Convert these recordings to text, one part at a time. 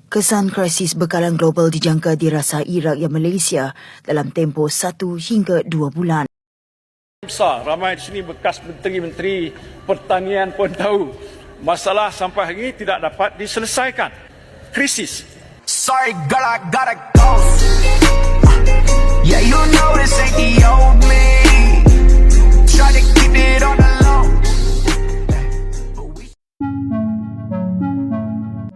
Kesan krisis bekalan global dijangka dirasai rakyat Malaysia dalam tempoh 1 hingga 2 bulan. Besar, ramai di sini bekas menteri-menteri pertanian pun tahu masalah sampai hari ini tidak dapat diselesaikan. Krisis. Sorry girl, I gotta go. Yeah, you know this ain't the old me. Try to keep it on the low.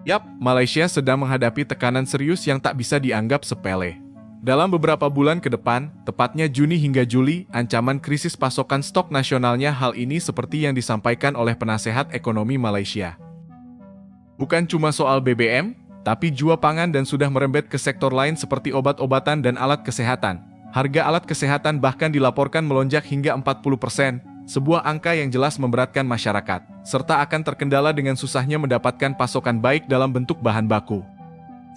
Yap, Malaysia sedang menghadapi tekanan serius yang tak bisa dianggap sepele. Dalam beberapa bulan ke depan, tepatnya Juni hingga Juli, ancaman krisis pasokan stok nasionalnya. Hal ini seperti yang disampaikan oleh penasehat ekonomi Malaysia. Bukan cuma soal BBM, tapi jua pangan dan sudah merembet ke sektor lain seperti obat-obatan dan alat kesehatan. Harga alat kesehatan bahkan dilaporkan melonjak hingga 40%, sebuah angka yang jelas memberatkan masyarakat, serta akan terkendala dengan susahnya mendapatkan pasokan baik dalam bentuk bahan baku.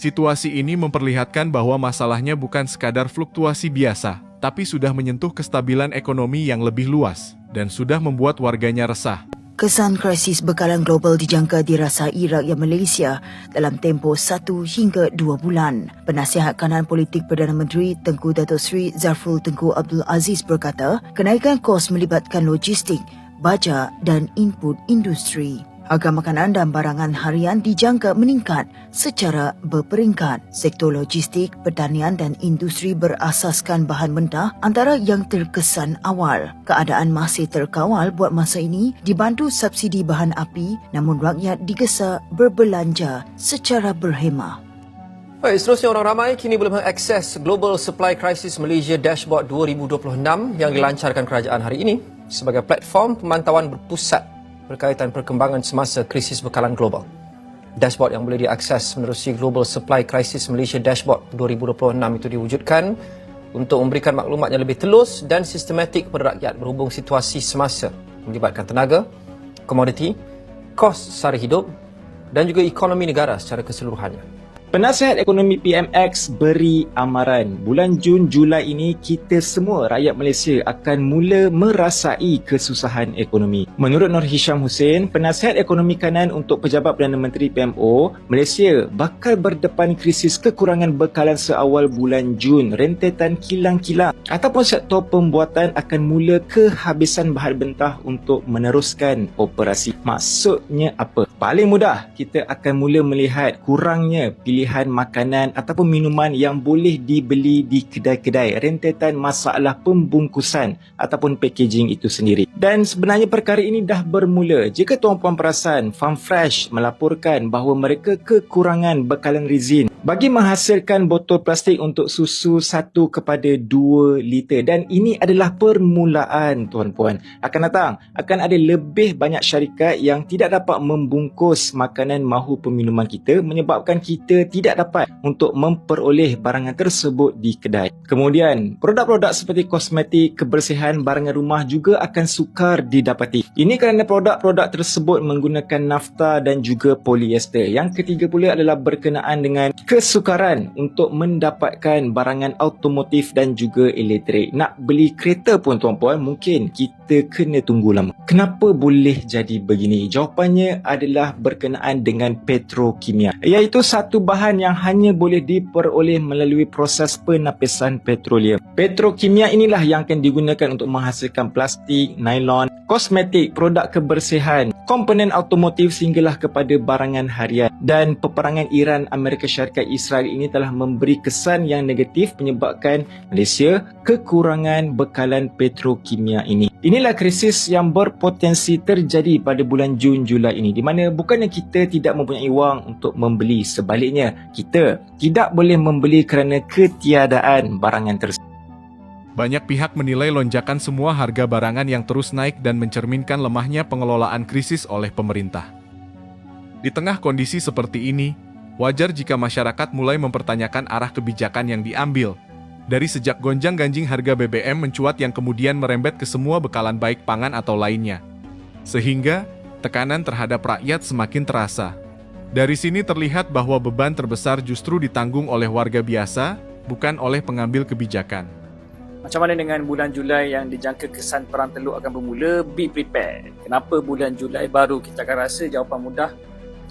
Situasi ini memperlihatkan bahwa masalahnya bukan sekadar fluktuasi biasa, tapi sudah menyentuh kestabilan ekonomi yang lebih luas, dan sudah membuat warganya resah. Kesan krisis bekalan global dijangka dirasai rakyat Malaysia dalam tempoh 1 hingga 2 bulan. Penasihat kanan politik Perdana Menteri Tengku Datuk Seri Zafrul Tengku Abdul Aziz berkata, kenaikan kos melibatkan logistik, baja dan input industri. Harga makanan dan barangan harian dijangka meningkat secara berperingkat. Sektor logistik, pertanian dan industri berasaskan bahan mentah antara yang terkesan awal. Keadaan masih terkawal buat masa ini dibantu subsidi bahan api, namun rakyat digesa berbelanja secara berhemah. Baik, seterusnya orang ramai kini boleh mengakses Global Supply Crisis Malaysia Dashboard 2026 yang dilancarkan kerajaan hari ini sebagai platform pemantauan berpusat berkaitan perkembangan semasa krisis bekalan global. Dashboard yang boleh diakses menerusi Global Supply Crisis Malaysia Dashboard 2026 itu diwujudkan untuk memberikan maklumat yang lebih telus dan sistematik kepada rakyat berhubung situasi semasa melibatkan tenaga, komoditi, kos sara hidup dan juga ekonomi negara secara keseluruhannya. Penasihat Ekonomi PMX beri amaran bulan Jun Julai ini kita semua rakyat Malaysia akan mula merasai kesusahan ekonomi. Menurut Nur Hisham Hussein, Penasihat Ekonomi Kanan untuk Pejabat Perdana Menteri PMO, Malaysia bakal berdepan krisis kekurangan bekalan seawal bulan Jun, rentetan kilang-kilang ataupun sektor pembuatan akan mula kehabisan bahan mentah untuk meneruskan operasi. Maksudnya apa? Paling mudah, kita akan mula melihat kurangnya pilihan makanan ataupun minuman yang boleh dibeli di kedai-kedai, rentetan masalah pembungkusan ataupun packaging itu sendiri. Dan sebenarnya perkara ini dah bermula jika tuan-puan perasan Farm Fresh melaporkan bahawa mereka kekurangan bekalan rezin bagi menghasilkan botol plastik untuk susu 1:2 liter, dan ini adalah permulaan tuan-puan. Akan datang akan ada lebih banyak syarikat yang tidak dapat membungkus makanan mahu peminuman kita menyebabkan kita tidak dapat untuk memperoleh barangan tersebut di kedai. Kemudian, produk-produk seperti kosmetik, kebersihan, barangan rumah juga akan sukar didapati. Ini kerana produk-produk tersebut menggunakan nafta dan juga polyester. Yang ketiga pula adalah berkenaan dengan kesukaran untuk mendapatkan barangan automotif dan juga elektrik. Nak beli kereta pun tuan-puan, mungkin kita kena tunggu lama. Kenapa boleh jadi begini? Jawapannya adalah berkenaan dengan petrokimia, iaitu satu bahan yang hanya boleh diperoleh melalui proses penapisan petroleum. Petrokimia inilah yang akan digunakan untuk menghasilkan plastik, nylon, kosmetik, produk kebersihan, komponen automotif sehinggalah kepada barangan harian. Dan peperangan Iran, Amerika Syarikat, Israel ini telah memberi kesan yang negatif menyebabkan Malaysia kekurangan bekalan petrokimia ini. Inilah krisis yang berpotensi terjadi pada bulan Jun Julai ini, di mana bukannya kita tidak mempunyai wang untuk membeli, sebaliknya kita tidak boleh membeli kerana ketiadaan barangan tersebut. Banyak pihak menilai lonjakan semua harga barangan yang terus naik dan mencerminkan lemahnya pengelolaan krisis oleh pemerintah. Di tengah kondisi seperti ini, wajar jika masyarakat mulai mempertanyakan arah kebijakan yang diambil. Dari sejak gonjang-ganjing harga BBM mencuat yang kemudian merembet ke semua bekalan baik pangan atau lainnya. Sehingga, tekanan terhadap rakyat semakin terasa. Dari sini terlihat bahwa beban terbesar justru ditanggung oleh warga biasa, bukan oleh pengambil kebijakan. Macam mana dengan bulan Julai yang dijangka kesan perang teluk akan bermula? Be prepared. Kenapa bulan Julai baru? Kita akan rasa jawapan mudah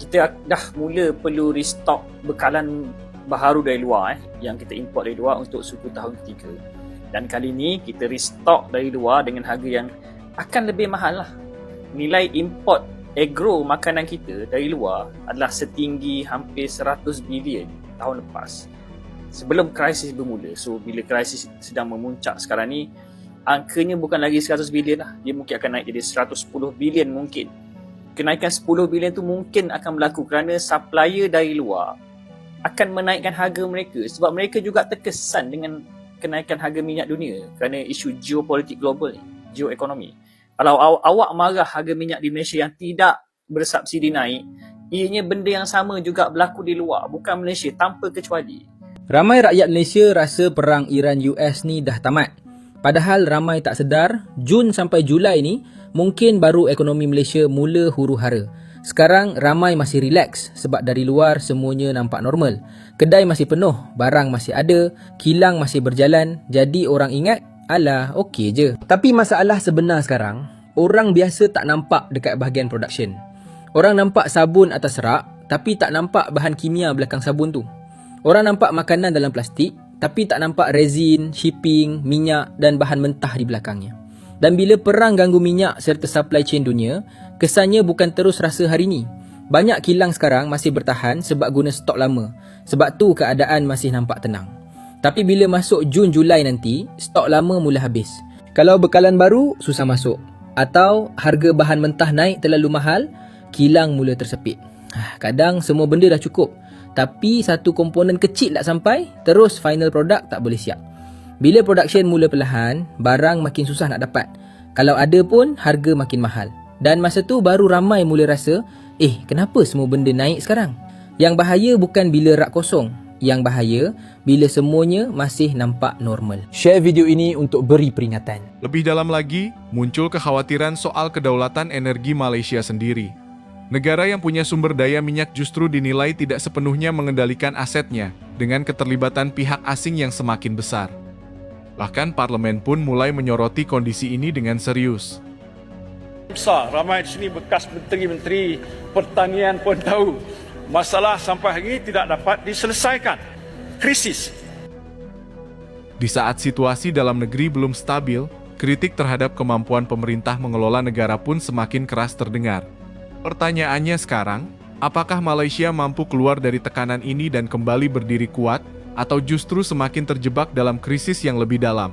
kita dah mula perlu restock bekalan baharu dari luar yang kita import dari luar untuk suku tahun ketiga. Dan kali ni kita restock dari luar dengan harga yang akan lebih mahal lah. Nilai import agro makanan kita dari luar adalah setinggi hampir 100 bilion tahun lepas. Sebelum krisis bermula. So bila krisis sedang memuncak sekarang ni, angkanya bukan lagi 100 bilion lah. Dia mungkin akan naik jadi 110 bilion mungkin. Kenaikan 10 bilion tu mungkin akan berlaku kerana supplier dari luar akan menaikkan harga mereka sebab mereka juga terkesan dengan kenaikan harga minyak dunia kerana isu geopolitik global ni, geoekonomi. Kalau awak marah harga minyak di Malaysia yang tidak bersubsidi naik, ianya benda yang sama juga berlaku di luar, bukan Malaysia, tanpa kecuali. Ramai rakyat Malaysia rasa perang Iran-US ni dah tamat. Padahal ramai tak sedar, Jun sampai Julai ni mungkin baru ekonomi Malaysia mula huru-hara. Sekarang ramai masih relax sebab dari luar semuanya nampak normal. Kedai masih penuh, barang masih ada, kilang masih berjalan, jadi orang ingat, alah okey je. Tapi masalah sebenar sekarang, orang biasa tak nampak dekat bahagian production. Orang nampak sabun atas rak, tapi tak nampak bahan kimia belakang sabun tu. Orang nampak makanan dalam plastik, tapi tak nampak resin, shipping, minyak dan bahan mentah di belakangnya. Dan bila perang ganggu minyak serta supply chain dunia, kesannya bukan terus rasa hari ni. Banyak kilang sekarang masih bertahan sebab guna stok lama. Sebab tu keadaan masih nampak tenang. Tapi bila masuk Jun Julai nanti, stok lama mula habis. Kalau bekalan baru, susah masuk. Atau harga bahan mentah naik terlalu mahal, kilang mula tersepit. Kadang semua benda dah cukup. Tapi satu komponen kecil tak sampai, terus final product tak boleh siap. Bila production mula perlahan, barang makin susah nak dapat. Kalau ada pun, harga makin mahal. Dan masa tu baru ramai mula rasa, kenapa semua benda naik sekarang? Yang bahaya bukan bila rak kosong. Yang bahaya, bila semuanya masih nampak normal. Share video ini untuk beri peringatan. Lebih dalam lagi, muncul kekhawatiran soal kedaulatan energi Malaysia sendiri. Negara yang punya sumber daya minyak justru dinilai tidak sepenuhnya mengendalikan asetnya dengan keterlibatan pihak asing yang semakin besar. Bahkan parlemen pun mulai menyoroti kondisi ini dengan serius. Besar, ramai di sini bekas menteri-menteri pertanian pun tahu masalah sampai hari ini tidak dapat diselesaikan. Krisis. Di saat situasi dalam negeri belum stabil, kritik terhadap kemampuan pemerintah mengelola negara pun semakin keras terdengar. Pertanyaannya sekarang, apakah Malaysia mampu keluar dari tekanan ini dan kembali berdiri kuat, atau justru semakin terjebak dalam krisis yang lebih dalam?